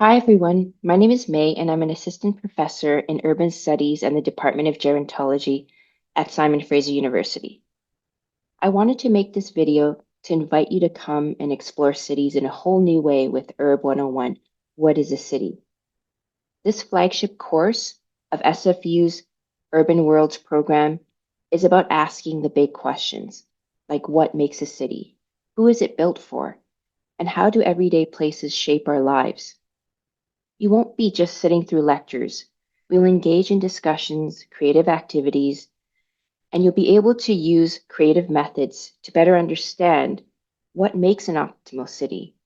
Hi, everyone. My name is May, and I'm an assistant professor in urban studies and the Department of Gerontology at Simon Fraser University. I wanted to make this video to invite you to come and explore cities in a whole new way with Urb 101. What is a city? This flagship course of SFU's Urban Worlds program is about asking the big questions, like what makes a city? Who is it built for? And how do everyday places shape our lives? You won't be just sitting through lectures. We'll engage in discussions, creative activities, and you'll be able to use creative methods to better understand what makes an optimal city.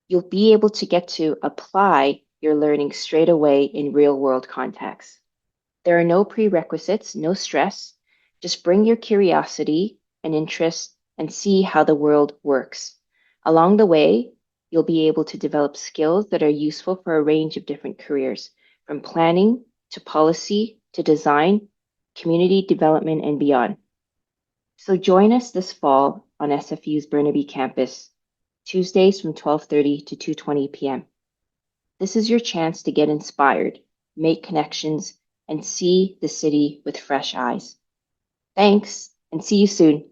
You'll be able to get to apply your learning straight away in real world contexts. There are no prerequisites, no stress. Just bring your curiosity and interest and see how the world works. Along the way, you'll be able to develop skills that are useful for a range of different careers, from planning to policy to design, community development, and beyond. So join us this fall on SFU's Burnaby campus, Tuesdays from 12:30 to 2:20 p.m. This is your chance to get inspired, make connections, and see the city with fresh eyes. Thanks, and see you soon.